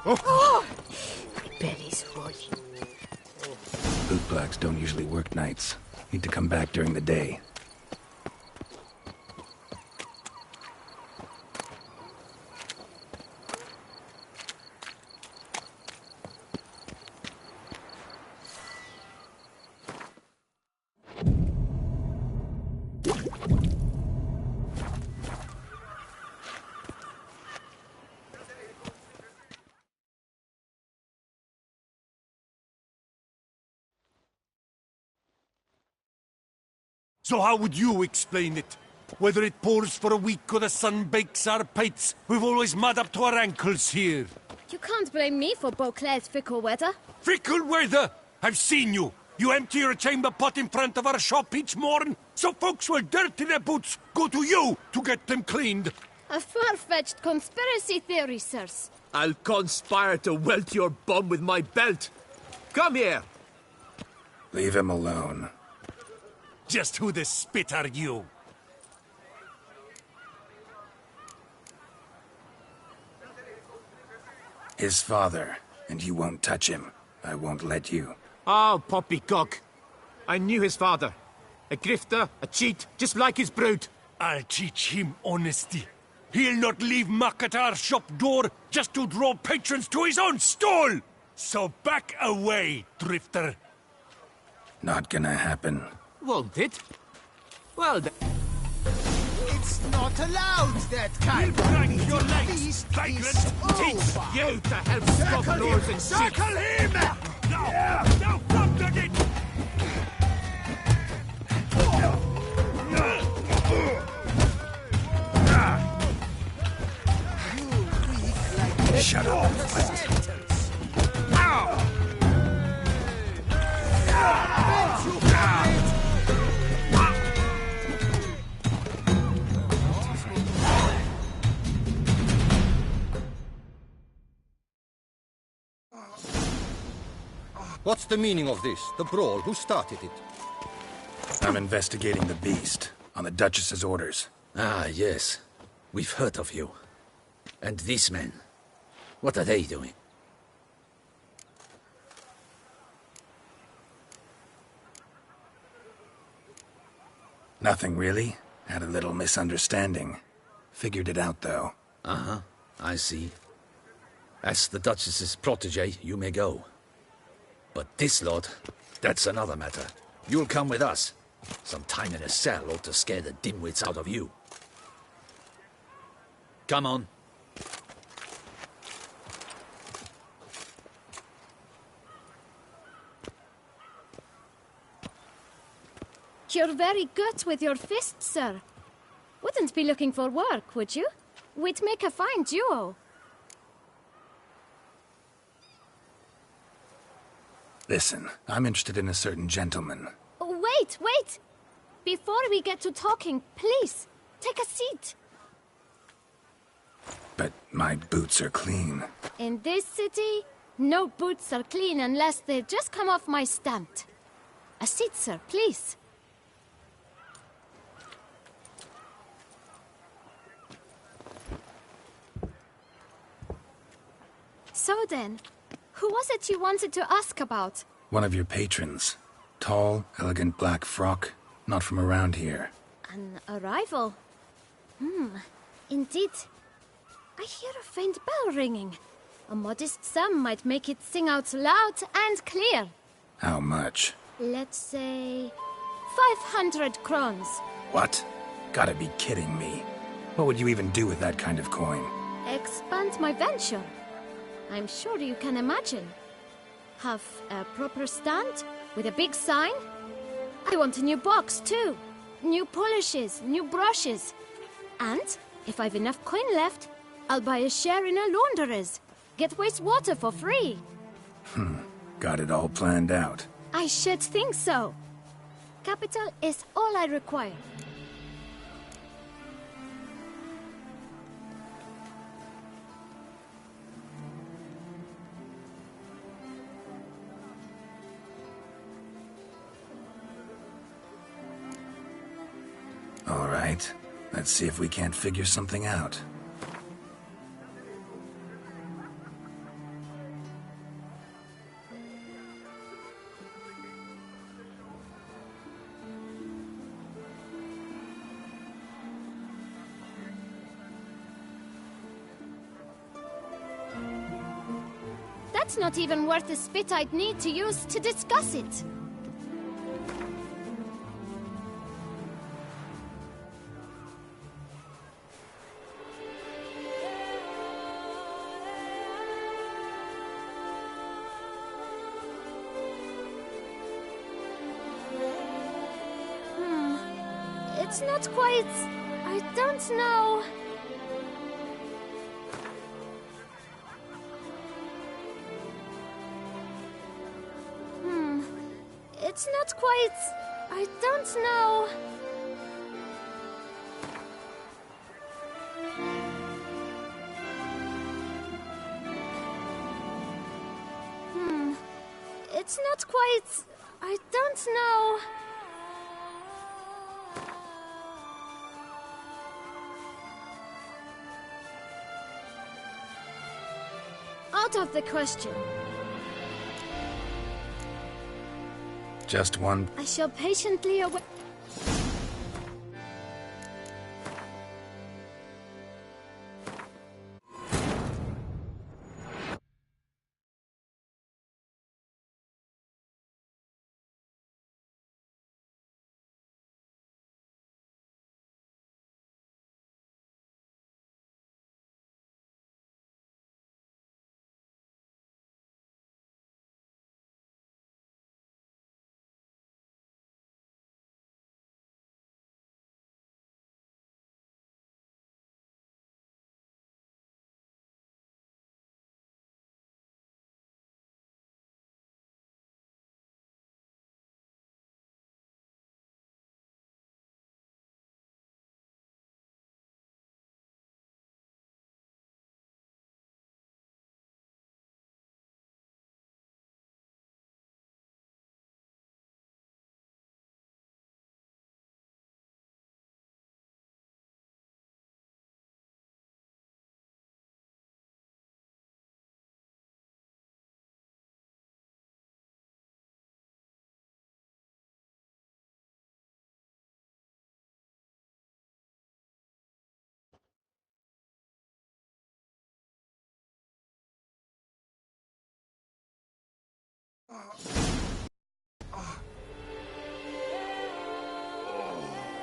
Oh! My belly's rolling. Bootblacks don't usually work nights. Need to come back during the day. So how would you explain it? Whether it pours for a week or the sun bakes our pates, we've always mud up to our ankles here. You can't blame me for Beauclair's fickle weather. Fickle weather! I've seen you! You empty your chamber pot in front of our shop each morn, so folks will dirty their boots, go to you to get them cleaned. A far-fetched conspiracy theory, sirs. I'll conspire to welt your bum with my belt. Come here! Leave him alone. Just who the spit are you? His father, and you won't touch him. I won't let you. Oh, poppycock. I knew his father. A grifter, a cheat, just like his brute. I'll teach him honesty. He'll not leave muck at our shop door just to draw patrons to his own stall! So back away, drifter. Not gonna happen. Won't it? Well, It's not allowed, that kind He'll break of your legs, feast vagrant! is teach over. you to help stop lords and Circle him! Now, from the gate! Shut up and fight. What's the meaning of this? The brawl? Who started it? I'm investigating the beast, on the Duchess's orders. Ah, yes. We've heard of you. And these men, what are they doing? Nothing really. Had a little misunderstanding. Figured it out, though. Uh-huh, I see. As the Duchess's protege, you may go. But this lot, that's another matter. You'll come with us. Some time in a cell ought to scare the dimwits out of you. Come on. You're very good with your fists, sir. Wouldn't be looking for work, would you? We'd make a fine duo. Listen, I'm interested in a certain gentleman. Wait! Before we get to talking, please, take a seat. But my boots are clean. In this city, no boots are clean unless they just come off my stamp. A seat, sir, please. So then, who was it you wanted to ask about? One of your patrons. Tall, elegant black frock. Not from around here. An arrival? Indeed. I hear a faint bell ringing. A modest sum might make it sing out loud and clear. How much? Let's say 500 crowns. What? Gotta be kidding me. What would you even do with that kind of coin? Expand my venture. I'm sure you can imagine. Have a proper stand with a big sign. I want a new box too. New polishes, new brushes. And if I've enough coin left, I'll buy a share in a launderer's. Get wastewater for free. Got it all planned out. I should think so. Capital is all I require. All right. Let's see if we can't figure something out. That's not even worth the spit I'd need to use to discuss it. It's not quite... I don't know... It's not quite... I don't know... It's not quite... I don't know... Out of the question. Just one. I shall patiently await.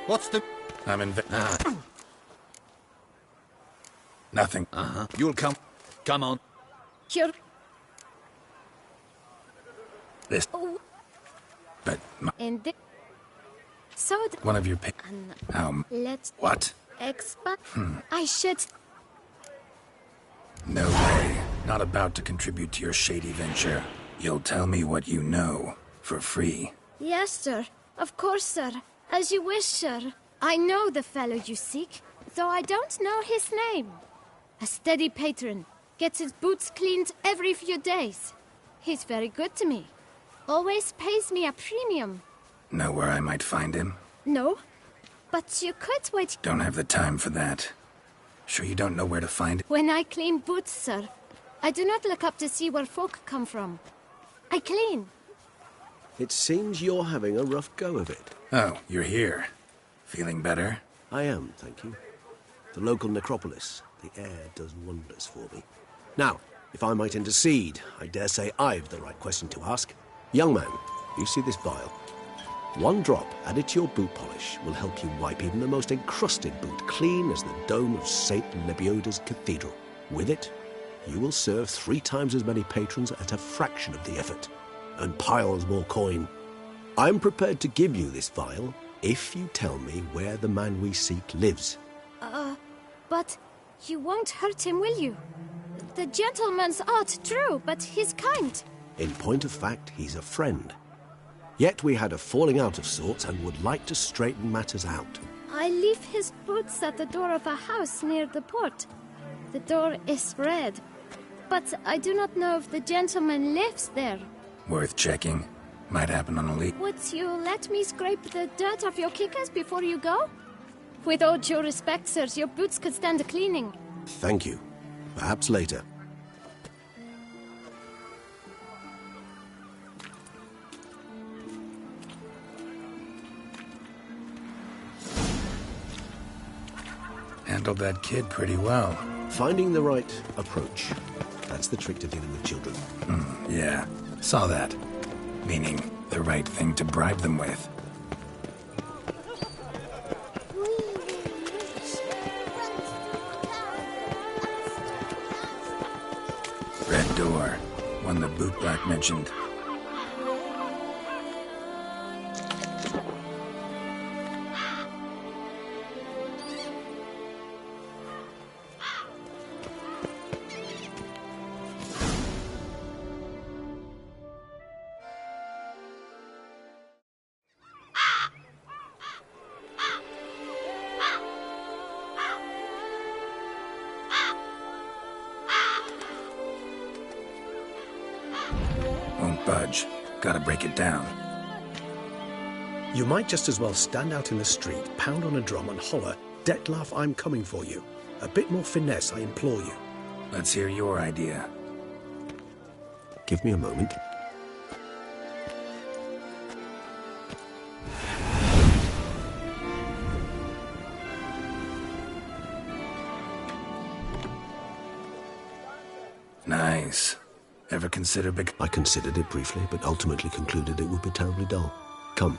What's the... I'm in... Nothing. You'll come. Come on. You're... This... Oh, But... and the... So... One of your... Let's... What? Expand... I should... No way. Not about to contribute to your shady venture. You'll tell me what you know. For free. Yes, sir. Of course, sir. As you wish, sir. I know the fellow you seek, though I don't know his name. A steady patron. Gets his boots cleaned every few days. He's very good to me. Always pays me a premium. Know where I might find him? No? But you could wait... Don't have the time for that. Sure you don't know where to find it? When I clean boots, sir, I do not look up to see where folk come from. I clean. It seems you're having a rough go of it. Oh, you're here. Feeling better? I am, thank you. The local necropolis. The air does wonders for me. Now, if I might intercede, I dare say I've the right question to ask. Young man, you see this vial? One drop added to your boot polish will help you wipe even the most encrusted boot clean as the dome of St. Lebioda's Cathedral. With it, you will serve 3 times as many patrons at a fraction of the effort, and piles more coin. I'm prepared to give you this vial if you tell me where the man we seek lives. But you won't hurt him, will you? The gentleman's odd, true, but he's kind. In point of fact, he's a friend. Yet we had a falling out of sorts and would like to straighten matters out. I leave his boots at the door of a house near the port. The door is red, but I do not know if the gentleman lives there. Worth checking. Might happen on a leak. Would you let me scrape the dirt off your kickers before you go? With all due respect, sirs, your boots could stand a cleaning. Thank you. Perhaps later. Handled that kid pretty well. Finding the right approach. That That's the trick to dealing with children. Yeah, saw that. Meaning, the right thing to bribe them with. Red door. One the bootblack mentioned. Won't budge. Gotta break it down. You might just as well stand out in the street, pound on a drum and holler, "Dettlaff, I'm coming for you." A bit more finesse, I implore you. Let's hear your idea. Give me a moment. Nice. Ever consider I considered it briefly, but ultimately concluded it would be terribly dull. Come.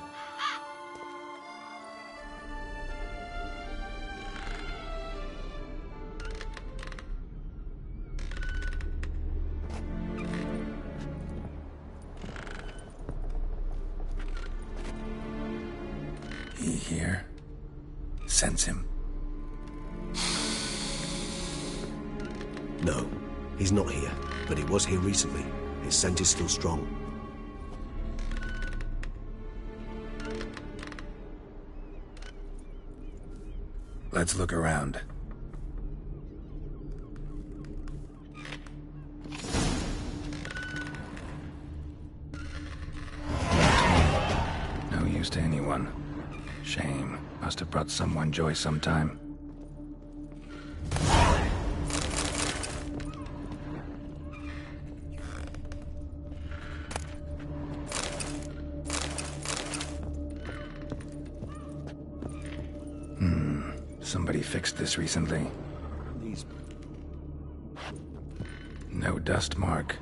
He here? Sense him. No, he's not here, but he was here recently. His scent is still strong. Let's look around. No use to anyone. Shame. Must have brought someone joy sometime. Somebody fixed this recently. No dust mark.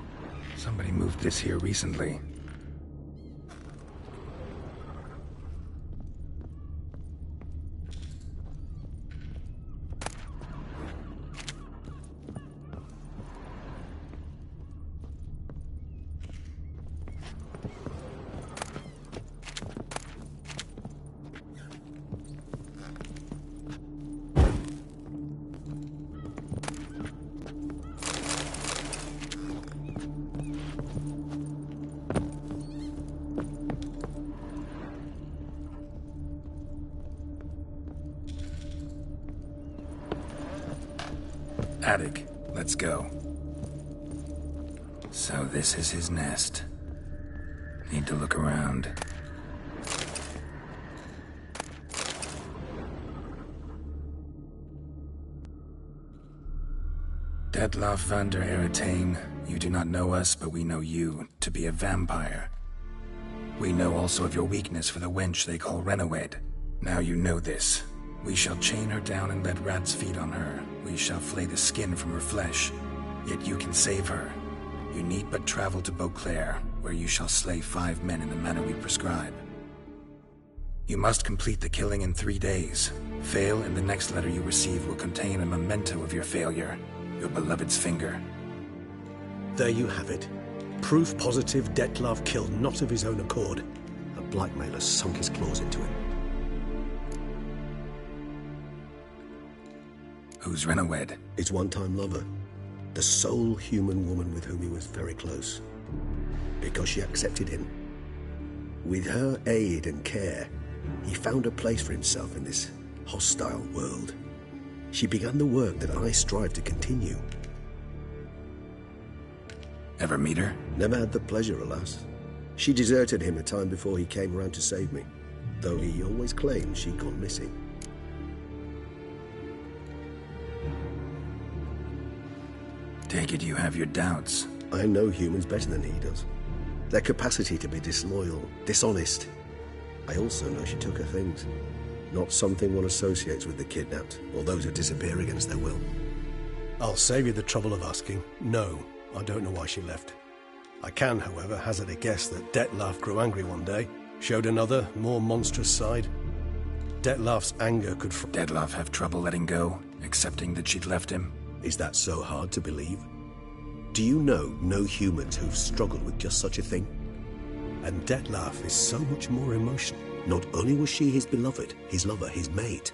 Somebody moved this here recently. Attic, let's go. So this is his nest. Need to look around. Dettlaff van der Eretain, you do not know us, but we know you to be a vampire. We know also of your weakness for the wench they call Renawed. Now you know this. We shall chain her down and let rats feed on her. We shall flay the skin from her flesh. Yet you can save her. You need but travel to Beauclair, where you shall slay 5 men in the manner we prescribe. You must complete the killing in 3 days. Fail, and the next letter you receive will contain a memento of your failure. Your beloved's finger. There you have it. Proof positive Dettlaff killed not of his own accord. A blackmailer sunk his claws into him. Who's Renawed? His one-time lover. The sole human woman with whom he was very close. Because she accepted him. With her aid and care, he found a place for himself in this hostile world. She began the work that I strive to continue. Ever meet her? Never had the pleasure, alas. She deserted him a time before he came round to save me, though he always claimed she'd gone missing. Take it you have your doubts. I know humans better than he does. Their capacity to be disloyal, dishonest. I also know she took her things. Not something one associates with the kidnapped, or those who disappear against their will. I'll save you the trouble of asking. No, I don't know why she left. I can, however, hazard a guess that Dettlaff grew angry one day, showed another, more monstrous side. Dettlaff's anger could... Dettlaff have trouble letting go, accepting that she'd left him? Is that so hard to believe? Do you know no humans who've struggled with just such a thing? And Dettlaff is so much more emotional. Not only was she his beloved, his lover, his mate,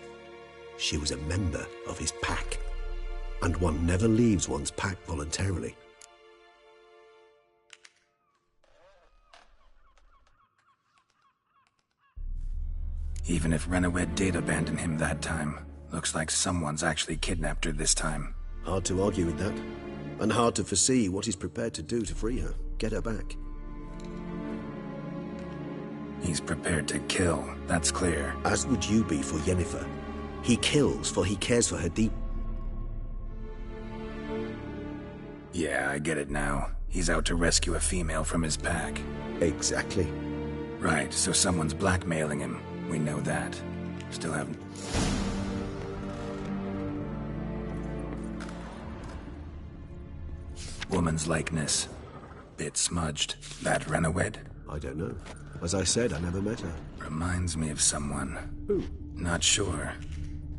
she was a member of his pack. And one never leaves one's pack voluntarily. Even if Renawed did abandon him that time, looks like someone's actually kidnapped her this time. Hard to argue with that. And hard to foresee what he's prepared to do to free her, get her back. He's prepared to kill, that's clear. As would you be for Yennefer. He kills, for he cares for her deep. Yeah, I get it now. He's out to rescue a female from his pack. Exactly. Right, so someone's blackmailing him. We know that. Still haven't... Woman's likeness. Bit smudged. That Renawed? I don't know. As I said, I never met her. Reminds me of someone. Who? Not sure.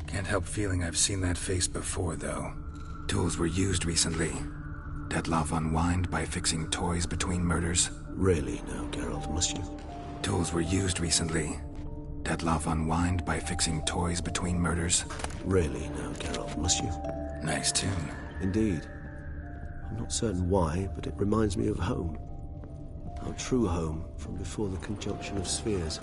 Can't help feeling I've seen that face before, though. Tools were used recently. Dettlaff unwind by fixing toys between murders. Really now, Geralt, must you? Tools were used recently. Dettlaff unwind by fixing toys between murders. Really now, Geralt, must you? Nice tune. Indeed. I'm not certain why, but it reminds me of home. Our true home from before the conjunction of spheres.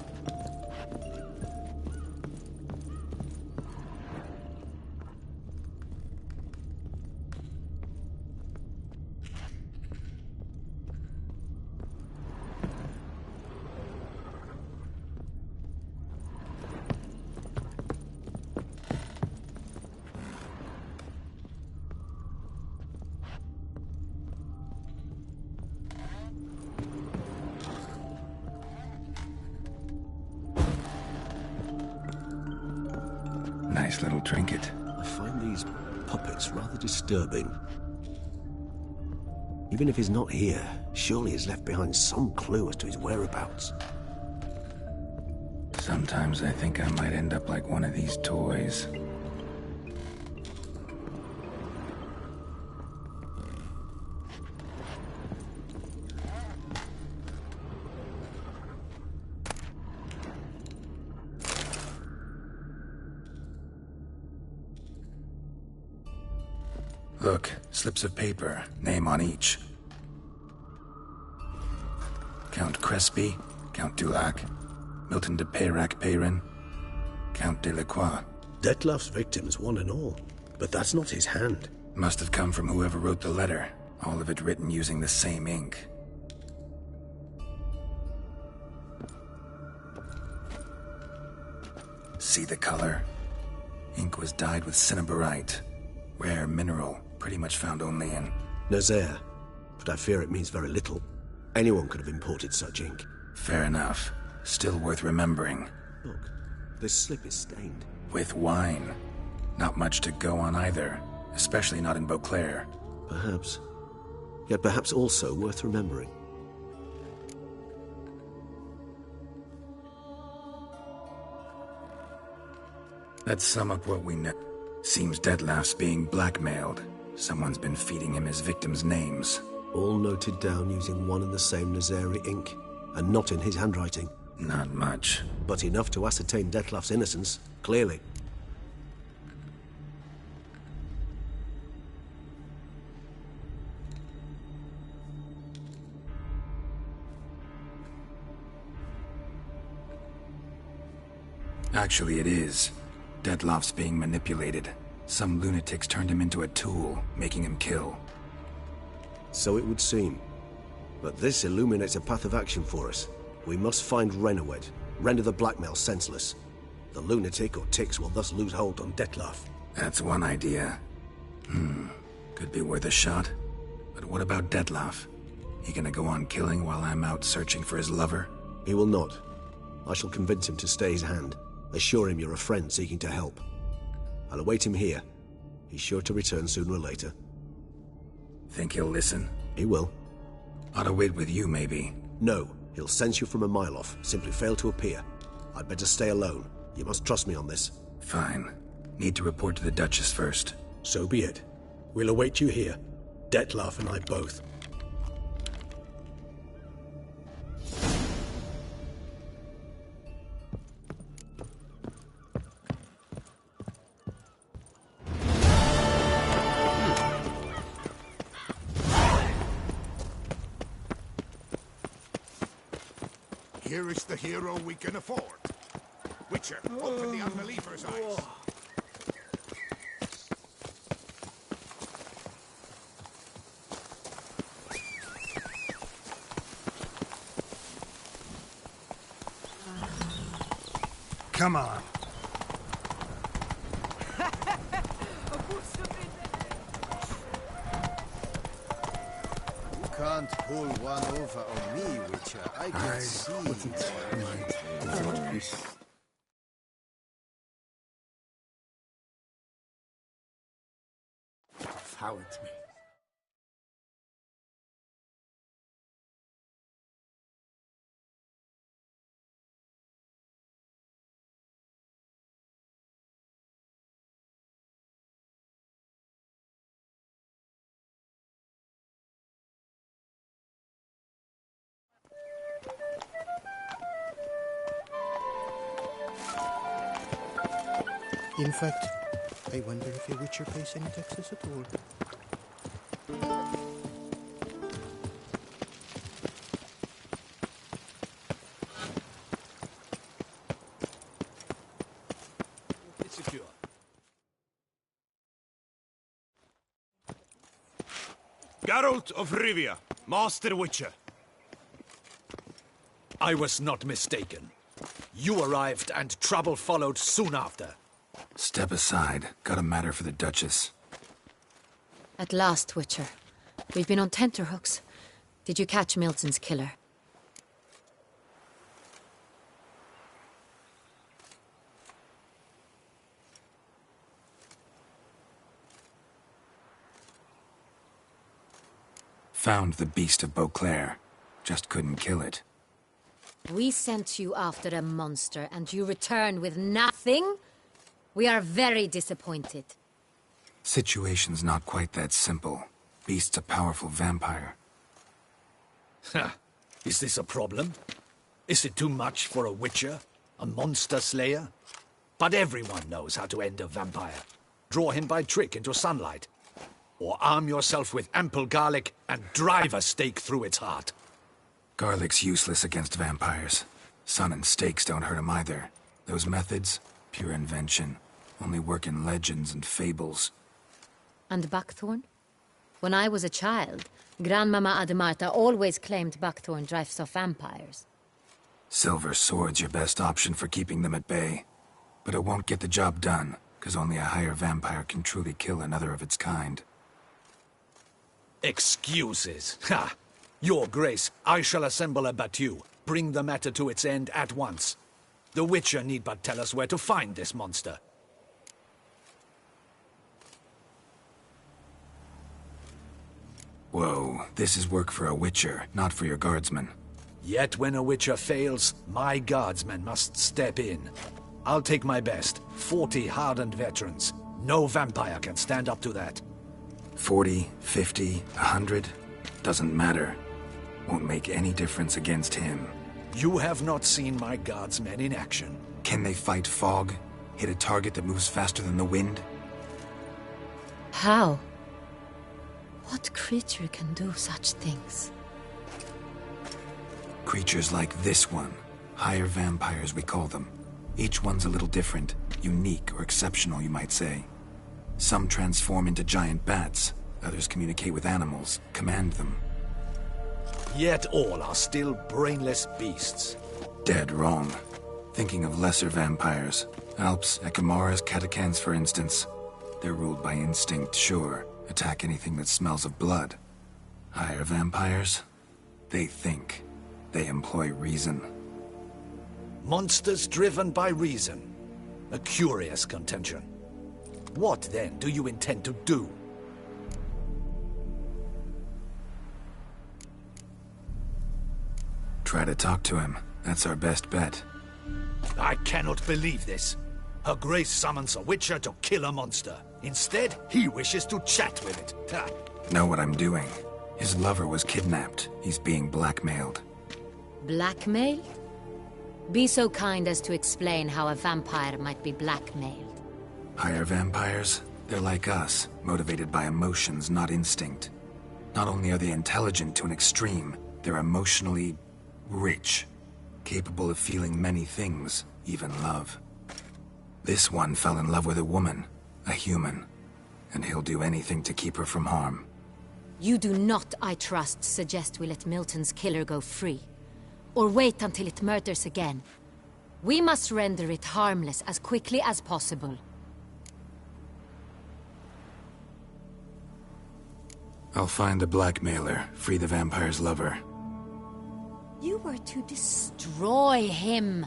Nice little trinket. I find these puppets rather disturbing. Even if he's not here, surely he's left behind some clue as to his whereabouts. Sometimes I think I might end up like one of these toys. Look, slips of paper, name on each. Count Crespi, Count Dulac, Milton de Peyrac-Peyrin, Count Delacroix. Dettlaff's victims, one and all. But that's not his hand. Must have come from whoever wrote the letter. All of it written using the same ink. See the color? Ink was dyed with cinnabarite. Rare mineral, pretty much found only in... Nazaire. But I fear it means very little. Anyone could have imported such ink. Fair enough. Still worth remembering. Look, this slip is stained. With wine. Not much to go on either. Especially not in Beauclair. Perhaps. Yet perhaps also worth remembering. Let's sum up what we know. Seems Dettlaff's being blackmailed. Someone's been feeding him his victims' names. All noted down using one and the same Nazari ink, and not in his handwriting. Not much. But enough to ascertain Dettlaff's innocence, clearly. Actually, it is. Dettlaff's being manipulated. Some lunatics turned him into a tool, making him kill. So it would seem. But this illuminates a path of action for us. We must find Renawed, render the blackmail senseless. The lunatic or ticks will thus lose hold on Dettlaff. That's one idea. Could be worth a shot. But what about Dettlaff? He gonna go on killing while I'm out searching for his lover? He will not. I shall convince him to stay his hand. Assure him you're a friend seeking to help. I'll await him here. He's sure to return sooner or later. Think he'll listen? He will. Ought to wait with you, maybe. No, he'll sense you from a mile off. Simply fail to appear. I'd better stay alone. You must trust me on this. Fine. Need to report to the Duchess first. So be it. We'll await you here. Dettlaff and I both. Here is the hero we can afford. Witcher, open the unbeliever's eyes. Come on. You can't pull one over on me, Witcher. I can see. Found me. In fact, I wonder if a Witcher pays any taxes at all. It's secure. Geralt of Rivia, Master Witcher. I was not mistaken. You arrived and trouble followed soon after. Step aside. Got a matter for the Duchess. At last, Witcher. We've been on tenterhooks. Did you catch Milton's killer? Found the beast of Beauclair. Just couldn't kill it. We sent you after a monster, and you return with nothing? We are very disappointed. Situation's not quite that simple. Beast's a powerful vampire. Ha! Is this a problem? Is it too much for a Witcher? A monster slayer? But everyone knows how to end a vampire. Draw him by trick into sunlight. Or arm yourself with ample garlic and drive a stake through its heart. Garlic's useless against vampires. Sun and stakes don't hurt him either. Those methods, pure invention. Only work in legends and fables. And buckthorn? When I was a child, Grandmama Ademarta always claimed buckthorn drives off vampires. Silver sword's your best option for keeping them at bay. But it won't get the job done, because only a higher vampire can truly kill another of its kind. Excuses. Ha! Your Grace, I shall assemble a battue. Bring the matter to its end at once. The Witcher need but tell us where to find this monster. Whoa, this is work for a Witcher, not for your guardsmen. Yet when a Witcher fails, my guardsmen must step in. I'll take my best. 40 hardened veterans. No vampire can stand up to that. 40, 50, 100? Doesn't matter. Won't make any difference against him. You have not seen my guardsmen in action. Can they fight fog? Hit a target that moves faster than the wind? How? What creature can do such things? Creatures like this one. Higher vampires, we call them. Each one's a little different. Unique or exceptional, you might say. Some transform into giant bats. Others communicate with animals, command them. Yet all are still brainless beasts. Dead wrong. Thinking of lesser vampires. Alps, Ekamaras, Catacans, for instance. They're ruled by instinct, sure. Attack anything that smells of blood. Higher vampires? They think. They employ reason. Monsters driven by reason. A curious contention. What, then, do you intend to do? try to talk to him. That's our best bet. I cannot believe this. Her Grace summons a witcher to kill a monster. Instead, he wishes to chat with it. Ha. Know what I'm doing. His lover was kidnapped. He's being blackmailed. Blackmail? Be so kind as to explain how a vampire might be blackmailed. Higher vampires? They're like us, motivated by emotions, not instinct. Not only are they intelligent to an extreme, they're emotionally rich, capable of feeling many things, even love. This one fell in love with a woman, a human, and he'll do anything to keep her from harm. You do not, I trust, suggest we let Milton's killer go free. Or wait until it murders again. We must render it harmless as quickly as possible. I'll find the blackmailer, free the vampire's lover. You were to destroy him,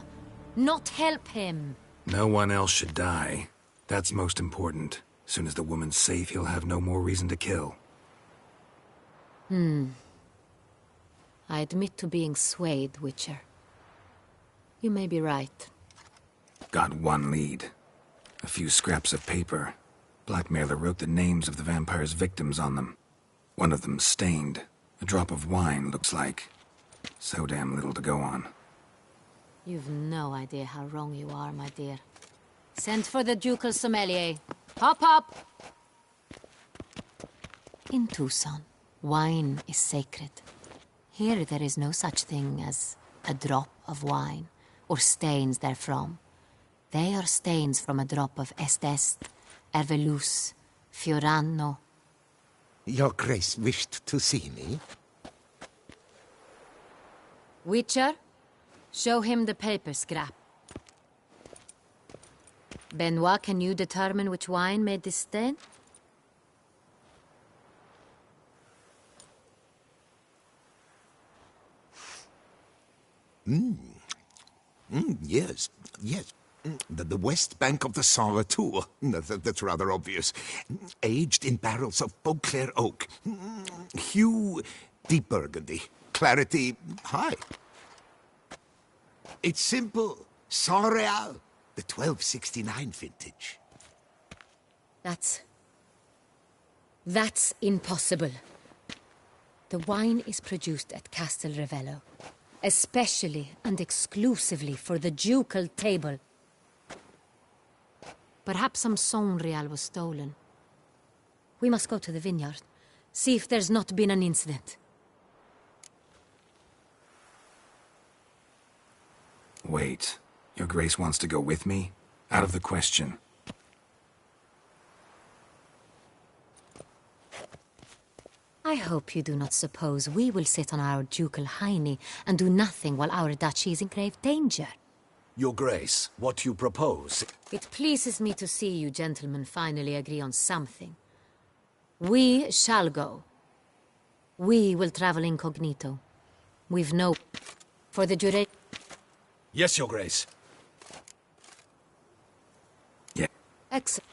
not help him. No one else should die. That's most important. Soon as the woman's safe, he'll have no more reason to kill. I admit to being swayed, Witcher. You may be right. Got one lead. A few scraps of paper. Blackmailer wrote the names of the vampire's victims on them. One of them stained. A drop of wine, looks like. So damn little to go on. You've no idea how wrong you are, my dear. Send for the ducal sommelier. Hop, hop! In Tucson, wine is sacred. Here there is no such thing as a drop of wine, or stains therefrom. They are stains from a drop of Est, Ervelus, Fiorano. Your Grace wished to see me? Witcher, show him the paper scrap. Benoit, can you determine which wine made this stain? Yes. The west bank of the Saint Retour. That's rather obvious. Aged in barrels of Beauclair oak. Hue, deep burgundy. Clarity, high. It's simple. Saint Real, the 1269 vintage. That's impossible. The wine is produced at Castel Ravello, especially and exclusively for the ducal table. Perhaps some Saint Real was stolen. We must go to the vineyard, see if there's not been an incident. Wait. Your Grace wants to go with me? Out of the question. I hope you do not suppose we will sit on our ducal hiney and do nothing while our duchy is in grave danger. Your Grace, what you propose? It pleases me to see you gentlemen finally agree on something. We shall go. We will travel incognito. We've no... for the duration... Yes, Your Grace. Yeah. Excellent.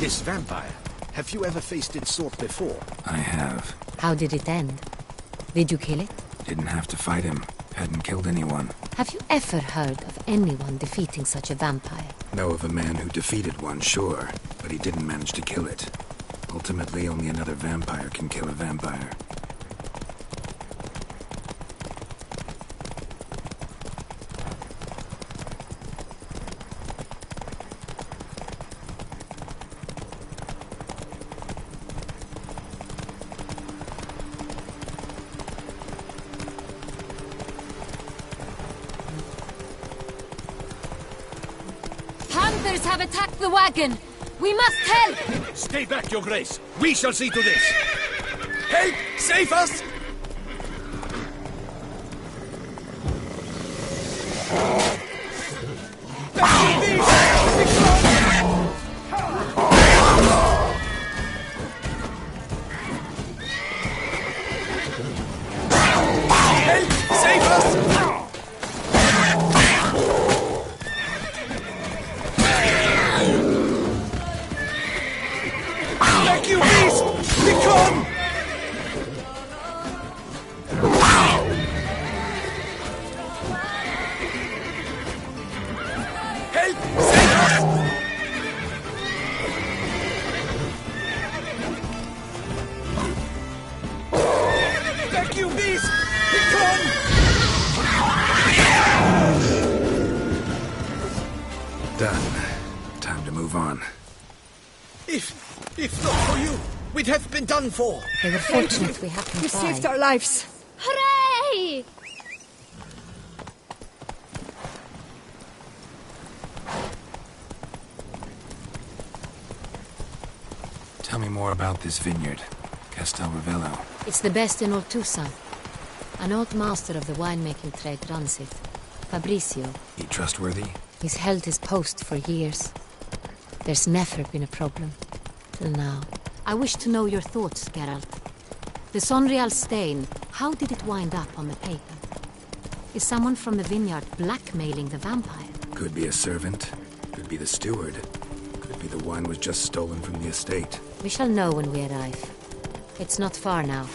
This vampire, have you ever faced its sort before? I have. How did it end? Did you kill it? Didn't have to fight him. Hadn't killed anyone. Have you ever heard of anyone defeating such a vampire? Know of a man who defeated one, sure, but he didn't manage to kill it. Ultimately, only another vampire can kill a vampire. Monsters have attacked the wagon! We must help! Stay back, Your Grace. We shall see to this. Help! Save us! Done. Time to move on. If not for you, we'd have been done for. They were fortunate we happened You by. saved our lives. Hooray! Tell me more about this vineyard, Castel Ravello. It's the best in all Toussaint. An old master of the winemaking trade runs it. Fabricio. He trustworthy? He's held his post for years. There's never been a problem. Till now. I wish to know your thoughts, Geralt. The Sonreal stain, how did it wind up on the paper? Is someone from the vineyard blackmailing the vampire? Could be a servant. Could be the steward. Could be the wine was just stolen from the estate. We shall know when we arrive. It's not far now.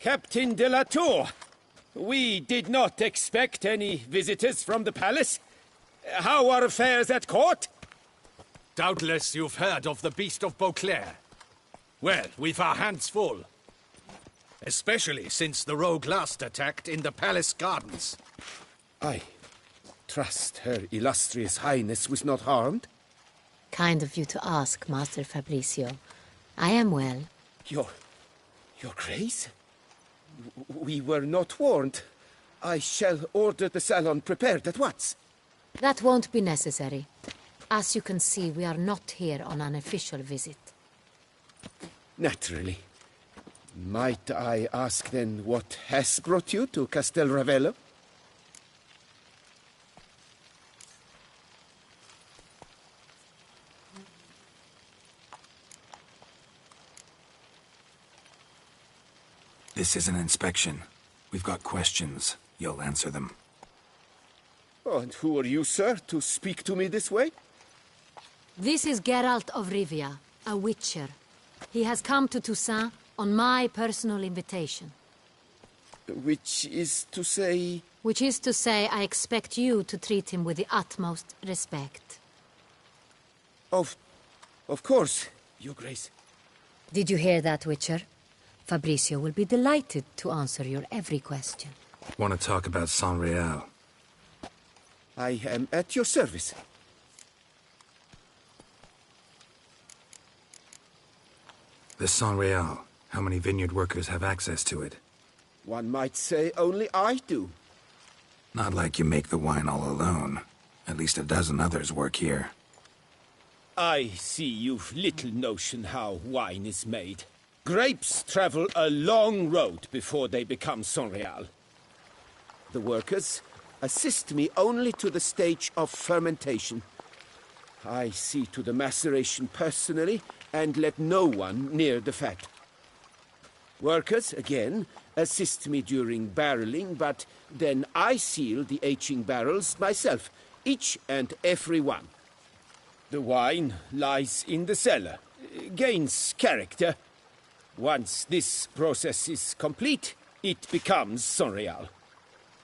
Captain de la Tour, we did not expect any visitors from the palace. How are affairs at court? Doubtless you've heard of the Beast of Beauclair. Well, we've our hands full. Especially since the rogue last attacked in the palace gardens. I trust Her Illustrious Highness was not harmed? Kind of you to ask, Master Fabricio. I am well. Your Grace? We were not warned. I shall order the salon prepared at once. That won't be necessary. As you can see, we are not here on an official visit. Naturally. Might I ask then what has brought you to Castel Ravello? This is an inspection. We've got questions. You'll answer them. Oh, and who are you, sir, to speak to me this way? This is Geralt of Rivia, a witcher. He has come to Toussaint on my personal invitation. Which is to say... Which is to say, I expect you to treat him with the utmost respect. Of course, Your Grace. Did you hear that, Witcher? Fabricio will be delighted to answer your every question. Want to talk about Sonreal? I am at your service. The Sonreal. How many vineyard workers have access to it? One might say only I do. Not like you make the wine all alone. At least a dozen others work here. I see you've little notion how wine is made. Grapes travel a long road before they become Sonreal. The workers assist me only to the stage of fermentation. I see to the maceration personally and let no one near the fat. Workers, again, assist me during barreling, but then I seal the aging barrels myself, each and every one. The wine lies in the cellar, gains character. Once this process is complete, it becomes Sonreal.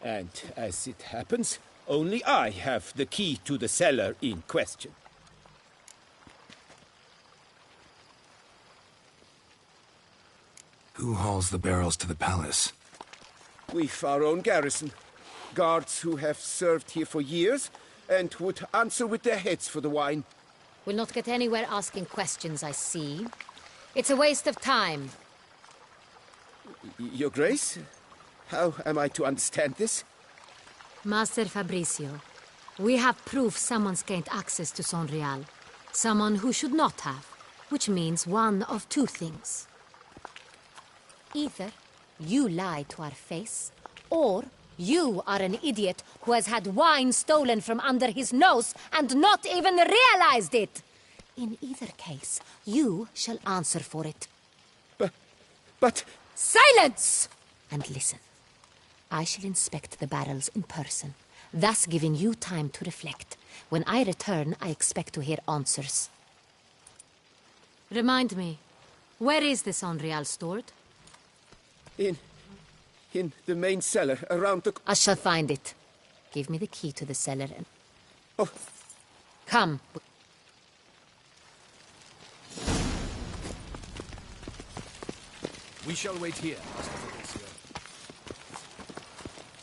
And as it happens, only I have the key to the cellar in question. Who hauls the barrels to the palace? We've our own garrison. guards who have served here for years and would answer with their heads for the wine. We'll not get anywhere asking questions, I see. It's a waste of time. Your Grace? How am I to understand this? Master Fabricio, we have proof someone's gained access to Sonreal. Someone who should not have, which means one of two things. Either you lie to our face, or you are an idiot who has had wine stolen from under his nose and not even realized it. In either case, you shall answer for it. But... Silence! And listen. I shall inspect the barrels in person, thus giving you time to reflect. When I return, I expect to hear answers. Remind me, where is the Sonreal stored? In the main cellar, around the... I shall find it. Give me the key to the cellar and... Oh. Come. We shall wait here, Master Fabricio.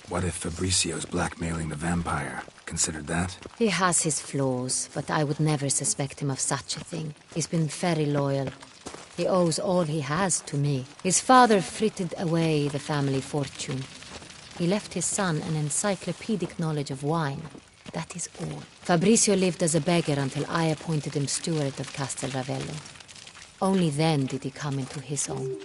What if Fabricio's blackmailing the vampire? Considered that? He has his flaws, but I would never suspect him of such a thing. He's been very loyal. He owes all he has to me. His father frittered away the family fortune. He left his son an encyclopedic knowledge of wine. That is all. Fabricio lived as a beggar until I appointed him steward of Castel Ravello. Only then did he come into his own.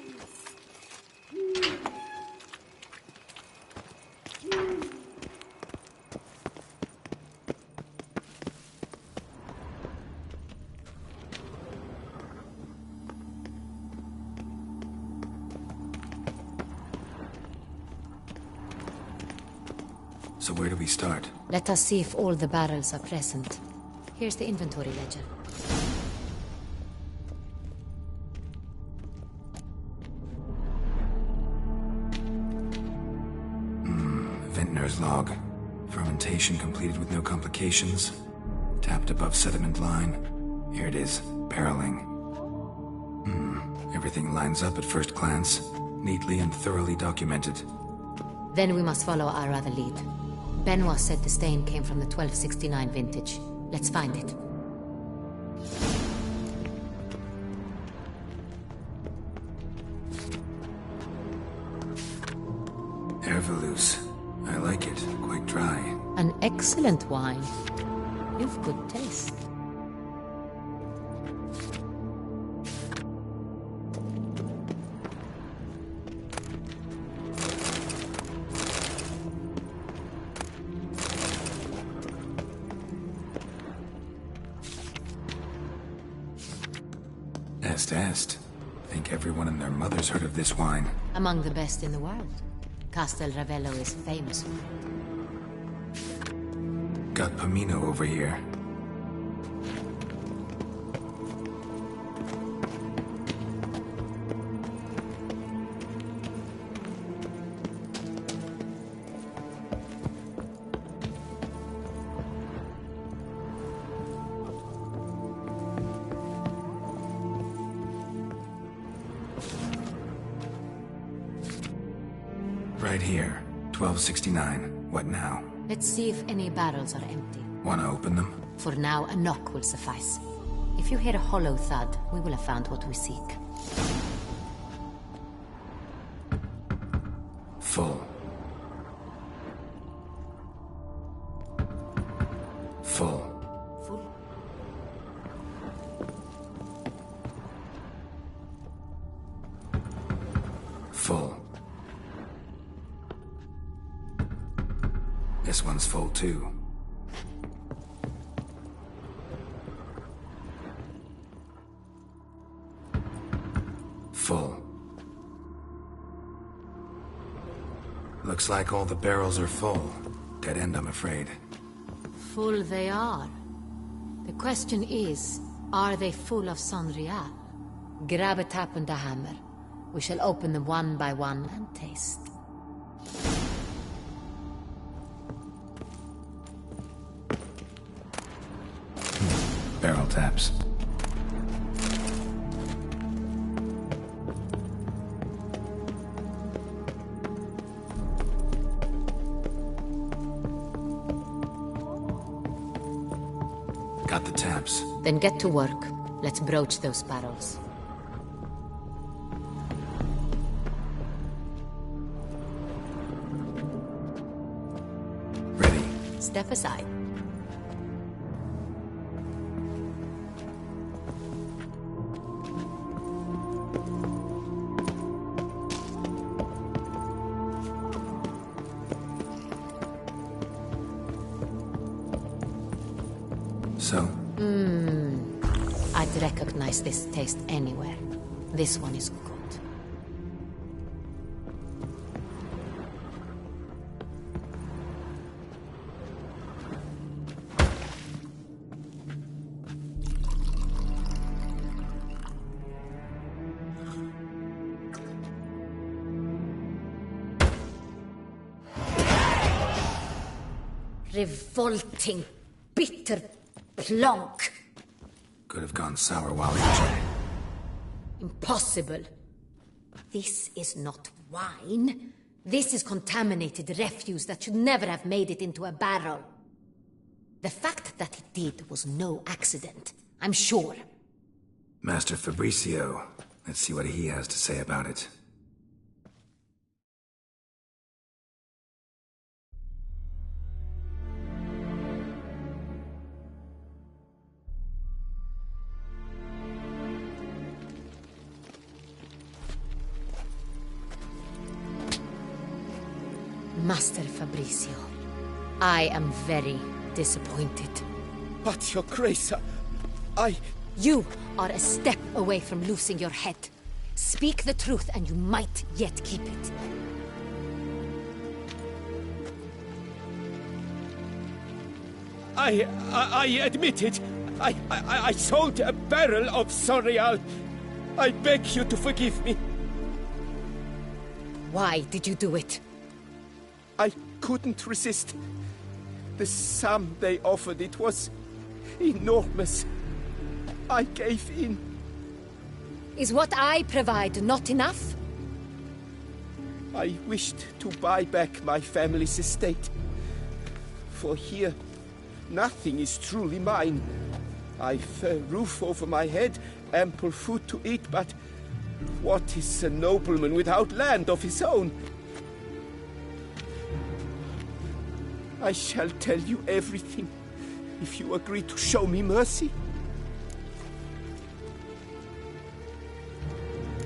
So where do we start? Let us see if all the barrels are present. Here's the inventory ledger. Vintner's log. Fermentation completed with no complications. Tapped above sediment line. Here it is. Barreling. Everything lines up at first glance. Neatly and thoroughly documented. Then we must follow our other lead. Benoit said the stain came from the 1269 vintage. Let's find it. Herveloos. I like it. Quite dry. An excellent wine. You've good taste. Est. Think everyone and their mother's heard of this wine. Among the best in the world. Castel Ravello is famous for it. Got Pomino over here. Right here. 1269. What now? Let's see if any barrels are empty. Wanna open them? For now, a knock will suffice. If you hear a hollow thud, we will have found what we seek. Full. Full. Full. Full. This one's full too. Full. Looks like all the barrels are full. Dead end, I'm afraid. Full they are. The question is, are they full of Sonreal? Grab a tap and a hammer. We shall open them one by one and taste. Barrel taps. got the taps. Then get to work. Let's broach those barrels. Ready. Step aside. So? I'd recognize this taste anywhere. This one is good. Revolting, bitter plonk. Could have gone sour while aging. Impossible. This is not wine. This is contaminated refuse that should never have made it into a barrel. The fact that it did was no accident, I'm sure. Master Fabricio. Let's see what he has to say about it. Master Fabricio, I am very disappointed. But, Your Grace, I... You are a step away from losing your head. Speak the truth and you might yet keep it. I admit it. I sold a barrel of Sorial. I beg you to forgive me. Why did you do it? I couldn't resist. The sum they offered, it was enormous. I gave in. Is what I provide not enough? I wished to buy back my family's estate. For here, nothing is truly mine. I've a roof over my head, ample food to eat, but what is a nobleman without land of his own? I shall tell you everything, if you agree to show me mercy.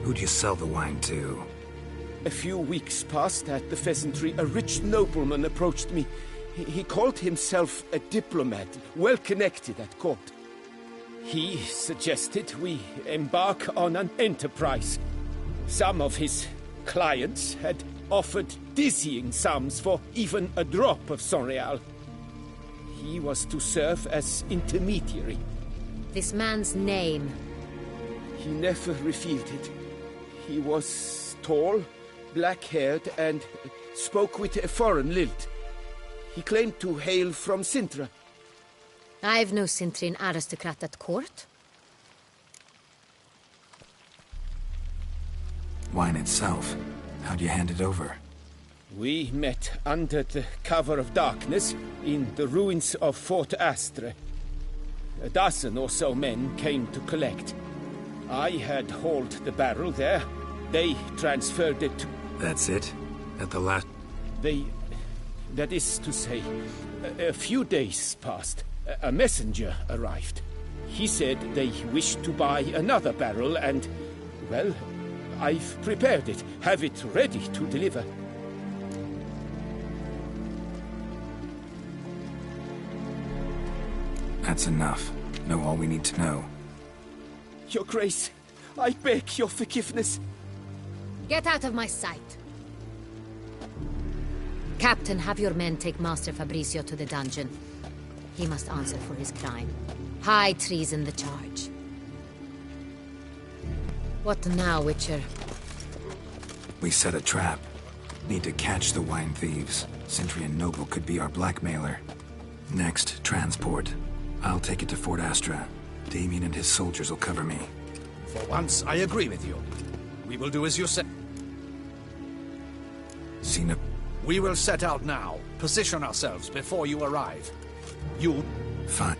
Who'd you sell the wine to? A few weeks past at the Pheasantry, a rich nobleman approached me. He called himself a diplomat, well connected at court. He suggested we embark on an enterprise. Some of his clients had offered dizzying sums for even a drop of Sorial. He was to serve as intermediary. This man's name? He never revealed it. He was tall, black-haired, and spoke with a foreign lilt. He claimed to hail from Sintra. I've no Sintrin aristocrat at court. Wine itself. How'd you hand it over? We met under the cover of darkness in the ruins of Fort Astre. A dozen or so men came to collect. I had hauled the barrel there. They transferred it to... That's it? At the last... That is to say, a few days passed. A messenger arrived. He said they wished to buy another barrel and, well, I've prepared it, have it ready to deliver. That's enough. Know all we need to know. Your Grace, I beg your forgiveness. Get out of my sight. Captain, have your men take Master Fabricio to the dungeon. He must answer for his crime. High treason the charge. What now, Witcher? We set a trap. Need to catch the wine thieves. Centrian Noble could be our blackmailer. Next, transport. I'll take it to Fort Astra. Damien and his soldiers will cover me. For once, I agree with you. We will do as you say. Sina... We will set out now. Position ourselves before you arrive. You... Fine.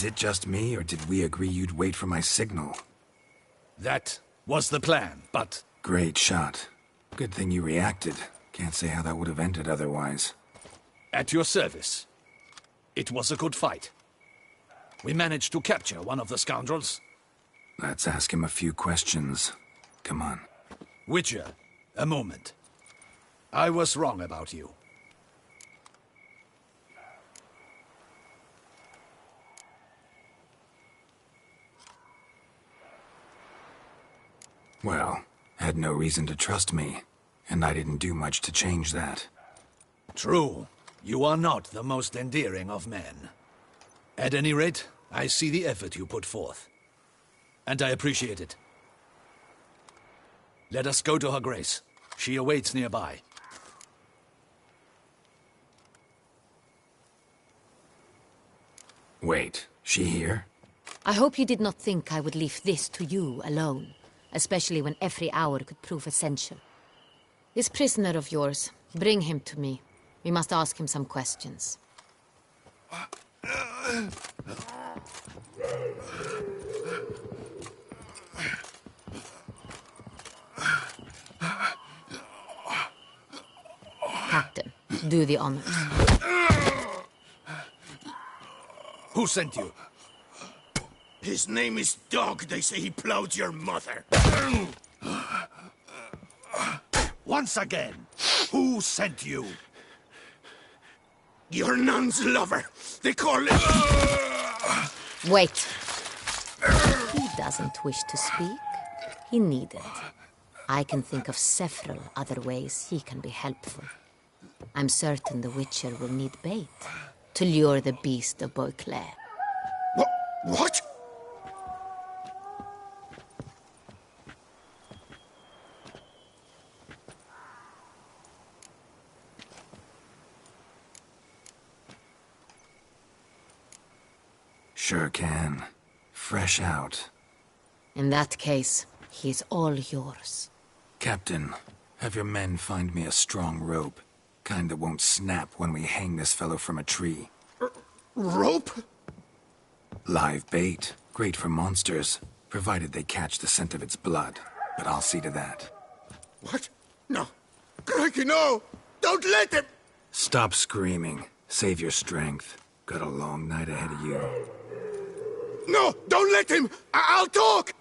Is it just me, or did we agree you'd wait for my signal? That was the plan, but... Great shot. Good thing you reacted. Can't say how that would have ended otherwise. At your service. It was a good fight. We managed to capture one of the scoundrels. Let's ask him a few questions. Come on. Witcher, a moment. I was wrong about you. Well, had no reason to trust me, and I didn't do much to change that. True. You are not the most endearing of men. At any rate, I see the effort you put forth. And I appreciate it. Let us go to her grace. She awaits nearby. Wait, she here? I hope you did not think I would leave this to you alone, especially when every hour could prove essential. This prisoner of yours, bring him to me. We must ask him some questions. Captain, do the honors. Who sent you? His name is Dog. They say he plowed your mother. Once again, who sent you? Your nun's lover. They call him... Wait. He doesn't wish to speak. He needed. I can think of several other ways he can be helpful. I'm certain the Witcher will need bait to lure the beast of Beauclair. What? Sure can. Fresh out. In that case, he's all yours. Captain, have your men find me a strong rope. Kind that won't snap when we hang this fellow from a tree. Rope? Live bait. Great for monsters, provided they catch the scent of its blood. But I'll see to that. What? No. Crikey, no! Don't let him! Stop screaming. Save your strength. Got a long night ahead of you. No! Don't let him! I'll talk!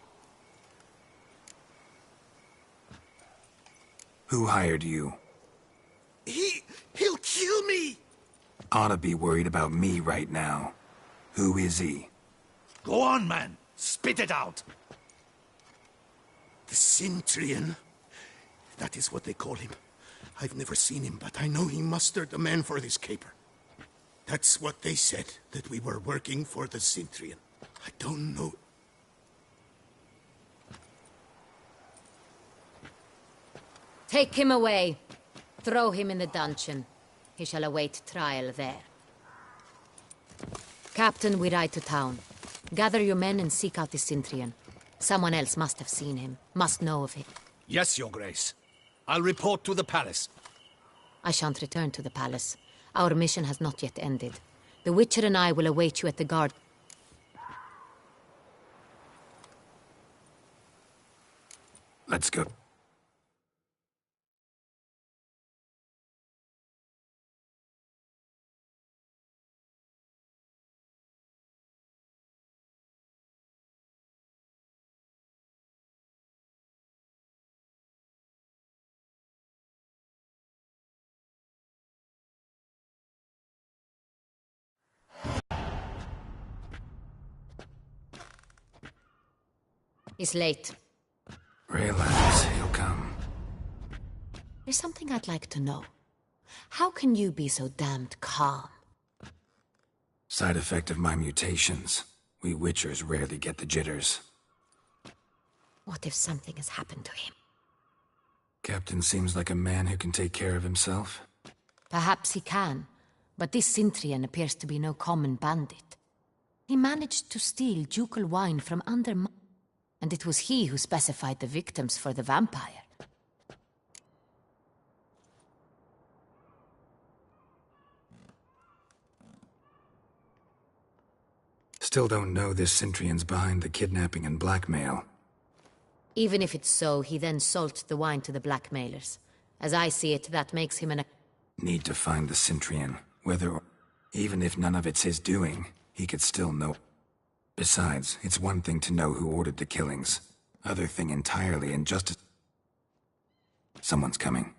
Who hired you? He'll kill me! Ought to be worried about me right now. Who is he? Go on, man. Spit it out. The Cintrian. That is what they call him. I've never seen him, but I know he mustered the men for this caper. That's what they said, that we were working for the Cintrian. I don't know. Take him away. Throw him in the dungeon. He shall await trial there. Captain, we ride to town. Gather your men and seek out the Cintrian. Someone else must have seen him, must know of him. Yes, Your Grace. I'll report to the palace. I shan't return to the palace. Our mission has not yet ended. The Witcher and I will await you at the guard. Let's go. He's late. Relax, he'll come. There's something I'd like to know. How can you be so damned calm? Side effect of my mutations. We Witchers rarely get the jitters. What if something has happened to him? Captain seems like a man who can take care of himself. Perhaps he can, but this Cintrian appears to be no common bandit. He managed to steal ducal wine from under and it was he who specified the victims for the vampire. Still don't know this Cintrian's behind the kidnapping and blackmail. Even if it's so, he then sold the wine to the blackmailers. As I see it, that makes him an... Need to find the Cintrian. Even if none of it's his doing, he could still know. Besides, it's one thing to know who ordered the killings. Other thing entirely, and just... Someone's coming.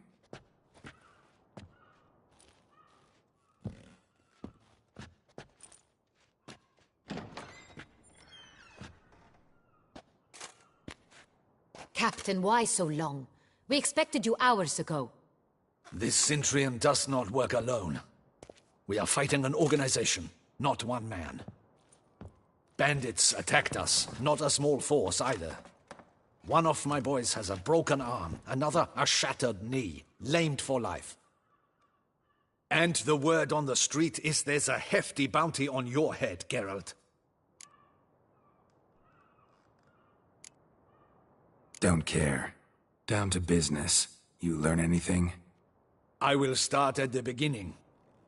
Captain, why so long? We expected you hours ago. This Cintrian does not work alone. We are fighting an organization, not one man. Bandits attacked us, not a small force either. One of my boys has a broken arm, another a shattered knee, lamed for life. And the word on the street is there's a hefty bounty on your head, Geralt. Don't care. Down to business. You learn anything? I will start at the beginning.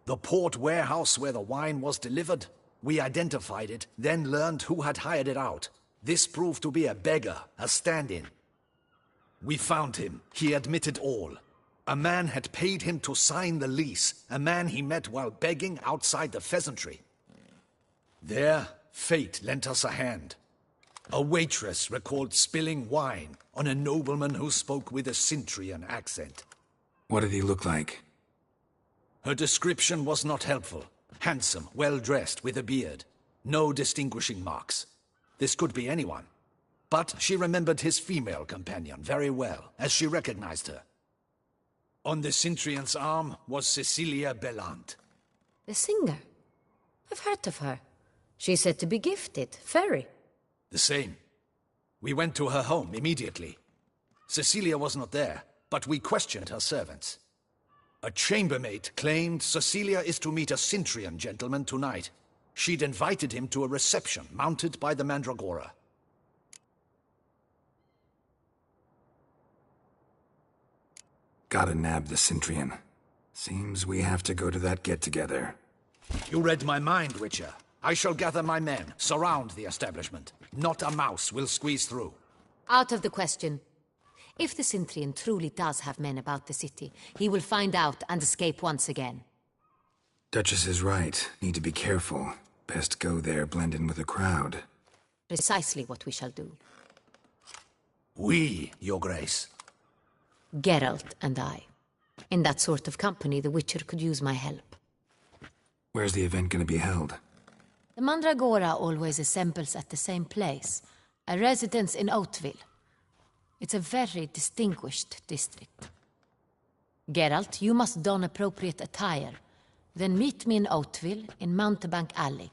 The port warehouse where the wine was delivered. We identified it, then learned who had hired it out. This proved to be a beggar, a stand-in. We found him. He admitted all. A man had paid him to sign the lease, a man he met while begging outside the pheasantry. There, fate lent us a hand. A waitress recalled spilling wine on a nobleman who spoke with a Cintrian accent. What did he look like? Her description was not helpful. Handsome, well-dressed, with a beard. No distinguishing marks. This could be anyone. But she remembered his female companion very well, as she recognized her. On the Cintrian's arm was Cecilia Bellant. The singer? I've heard of her. She's said to be gifted, very. The same. We went to her home immediately. Cecilia was not there, but we questioned her servants. A chambermaid claimed Cecilia is to meet a Cintrian gentleman tonight. She'd invited him to a reception mounted by the Mandragora. Gotta nab the Cintrian. Seems we have to go to that get-together. You read my mind, Witcher. I shall gather my men, surround the establishment. Not a mouse will squeeze through. Out of the question. If the Cintrian truly does have men about the city, he will find out and escape once again. Duchess is right. Need to be careful. Best go there, blend in with the crowd. Precisely what we shall do. We, Your Grace. Geralt and I. In that sort of company, the Witcher could use my help. Where's the event gonna be held? The Mandragora always assembles at the same place, a residence in Oatville. It's a very distinguished district. Geralt, you must don appropriate attire. Then meet me in Oatville, in Mountebank Alley.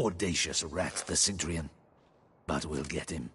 Audacious rat, the Cintrian. But we'll get him.